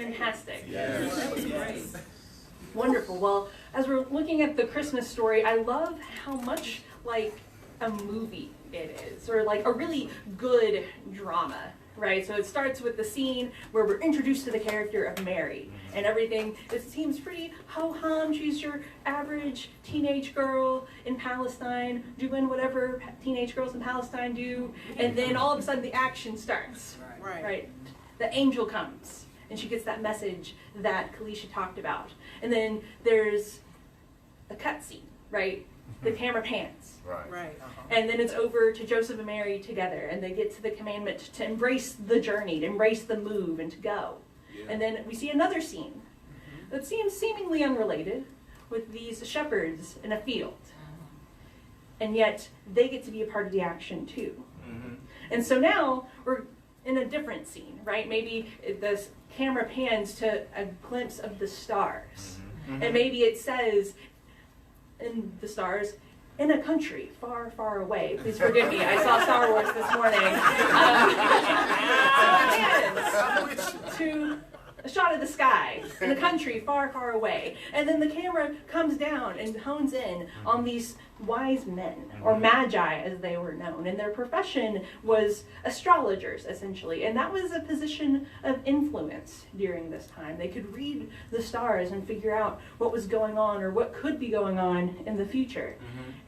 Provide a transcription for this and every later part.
Fantastic. Yes. That was great. Wonderful. Well, as we're looking at the Christmas story, I love how much like a movie it is, or like a really good drama, right? So it starts with the scene where we're introduced to the character of Mary, and everything, it seems pretty ho-hum. She's your average teenage girl in Palestine, doing whatever teenage girls in Palestine do, and then all of a sudden the action starts, right? The angel comes, and she gets that message that Kalisha talked about. And then there's a cutscene, right? The camera pans. Right. And then it's over to Joseph and Mary together, and they get to the commandment to embrace the journey, to embrace the move, and to go. Yeah. And then we see another scene that seems seemingly unrelated with these shepherds in a field. And yet they get to be a part of the action too. And so now we're in a different scene, right? Maybe the camera pans to a glimpse of the stars. And maybe it says in the stars, in a country far, far away. Please forgive me, I saw Star Wars this morning. To a shot of the sky in a country far, far away. And then the camera comes down and hones in on these wise men, or magi as they were known. And their profession was astrologers, essentially. And that was a position of influence during this time. They could read the stars and figure out what was going on, or what could be going on in the future.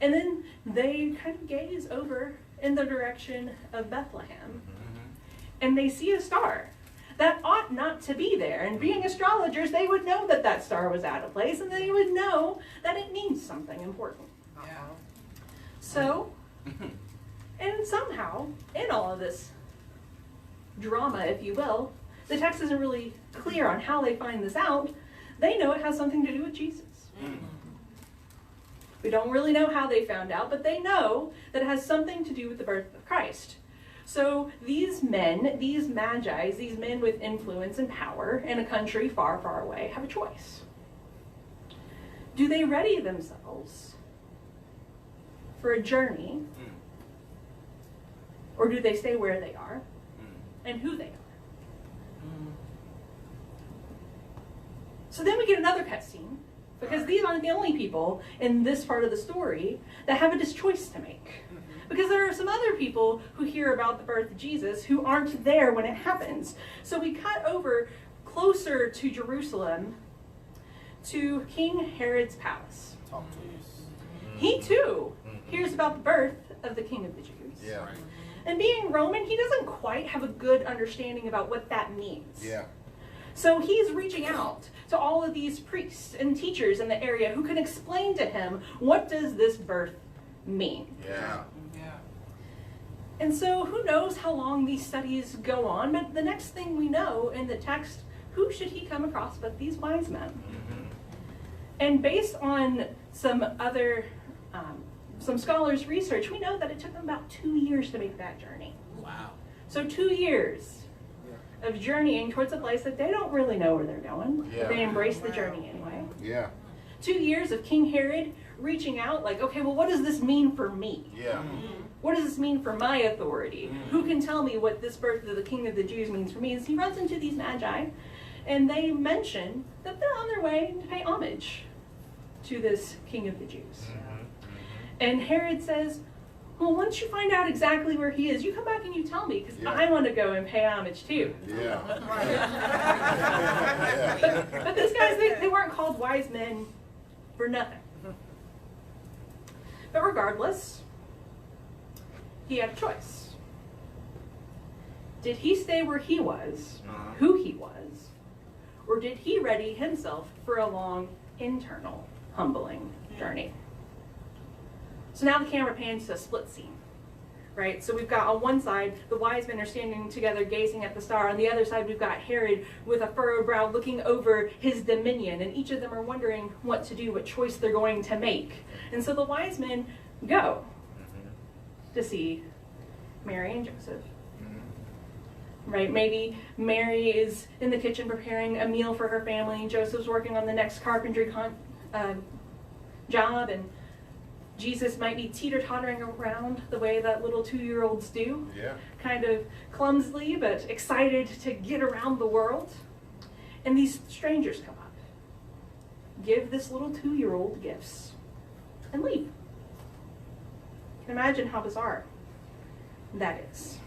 And then they kind of gaze over in the direction of Bethlehem. And they see a star that ought not to be there. And being astrologers, they would know that that star was out of place, and they would know that it means something important. So, and somehow, in all of this drama, if you will, the text isn't really clear on how they find this out. They know it has something to do with Jesus. We don't really know how they found out, but they know that it has something to do with the birth of Christ. So these men, these magi, these men with influence and power in a country far, far away, have a choice. Do they ready themselves for a journey, or do they stay where they are and who they are? So then we get another cutscene, because these aren't the only people in this part of the story that have a choice to make. Because there are some other people who hear about the birth of Jesus who aren't there when it happens. So we cut over closer to Jerusalem to King Herod's palace. Talk to us. He too hears about the birth of the King of the Jews. Yeah. And being Roman, he doesn't quite have a good understanding about what that means. Yeah. So he's reaching out to all of these priests and teachers in the area who can explain to him, what does this birth mean? Yeah. And so who knows how long these studies go on, but the next thing we know in the text, who should he come across but these wise men? And based on some other, some scholars' research, we know that it took them about 2 years to make that journey. Wow. So 2 years of journeying towards a place that they don't really know where they're going, but they embrace the journey anyway. Yeah. 2 years of King Herod reaching out like, okay, well, what does this mean for me? Yeah. What does this mean for my authority? Who can tell me what this birth of the King of the Jews means for me? As he runs into these magi, and they mention that they're on their way to pay homage to this King of the Jews. And Herod says, well, once you find out exactly where he is, you come back and you tell me, because I want to go and pay homage too. Yeah. But these guys, they weren't called wise men for nothing. But regardless, he had a choice. Did he stay where he was, who he was, or did he ready himself for a long, internal, humbling journey? So now the camera pans to a split scene, right? So we've got on one side, the wise men are standing together gazing at the star. On the other side, we've got Herod with a furrowed brow looking over his dominion, and each of them are wondering what to do, what choice they're going to make. And so the wise men go to see Mary and Joseph. Right? Maybe Mary is in the kitchen preparing a meal for her family, and Joseph's working on the next carpentry job, and Jesus might be teeter-tottering around the way that little 2-year-olds do. Yeah. Kind of clumsily, but excited to get around the world. And these strangers come up, give this little 2-year-old gifts, and leave. You can imagine how bizarre that is.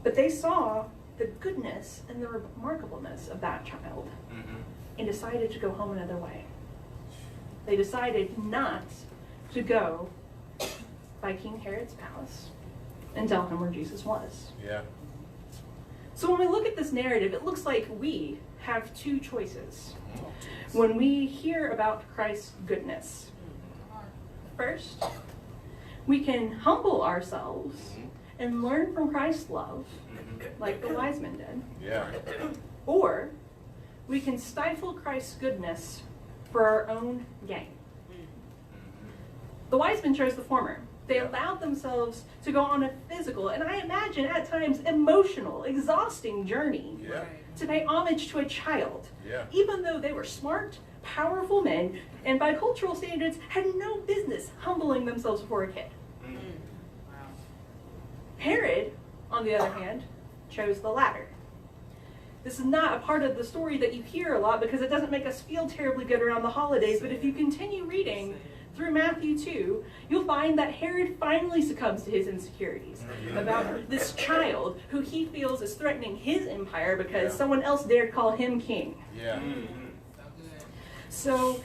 But they saw the goodness and the remarkableness of that child and decided to go home another way. They decided not to go by King Herod's palace and tell him where Jesus was. Yeah. So when we look at this narrative, it looks like we have 2 choices when we hear about Christ's goodness. First, we can humble ourselves and learn from Christ's love, like the wise men did. Yeah. Or we can stifle Christ's goodness for our own gain. The wise men chose the former. They allowed themselves to go on a physical, and I imagine at times emotional, exhausting journey to pay homage to a child, even though they were smart, powerful men, and by cultural standards had no business humbling themselves before a kid. Herod, on the other hand, chose the latter. This is not a part of the story that you hear a lot because it doesn't make us feel terribly good around the holidays, but if you continue reading through Matthew 2, you'll find that Herod finally succumbs to his insecurities about this child who he feels is threatening his empire because someone else dared call him king. So,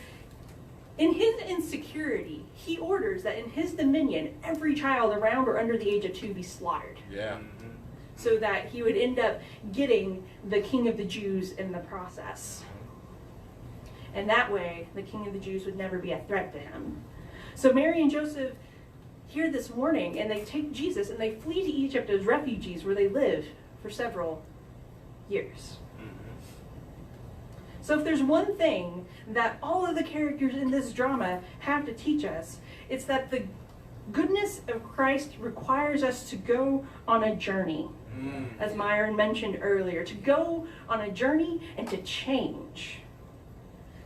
in his insecurity, he orders that in his dominion, every child around or under the age of 2 be slaughtered. So that he would end up getting the king of the Jews in the process. And that way, the king of the Jews would never be a threat to him. So Mary and Joseph hear this warning, and they take Jesus and they flee to Egypt as refugees where they live for several years. So if there's one thing that all of the characters in this drama have to teach us, it's that the goodness of Christ requires us to go on a journey, as Myron mentioned earlier, to go on a journey and to change.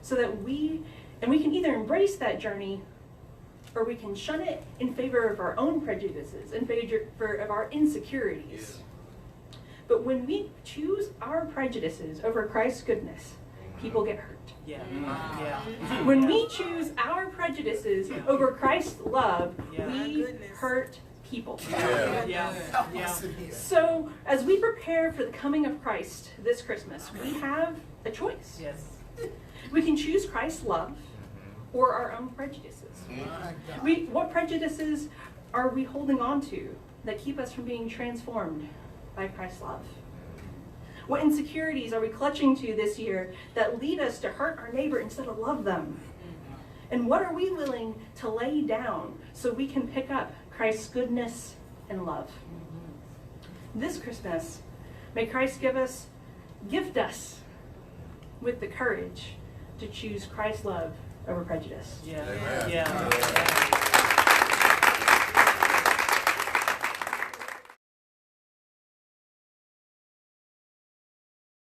So that we can either embrace that journey or we can shun it in favor of our own prejudices, in favor of our insecurities. But when we choose our prejudices over Christ's goodness, people get hurt. When we choose our prejudices over Christ's love, we hurt people. So as we prepare for the coming of Christ this Christmas, we have a choice. We can choose Christ's love or our own prejudices. What prejudices are we holding on to that keep us from being transformed by Christ's love? What insecurities are we clutching to this year that lead us to hurt our neighbor instead of love them? And what are we willing to lay down so we can pick up Christ's goodness and love? This Christmas, may Christ gift us with the courage to choose Christ's love over prejudice. Yeah.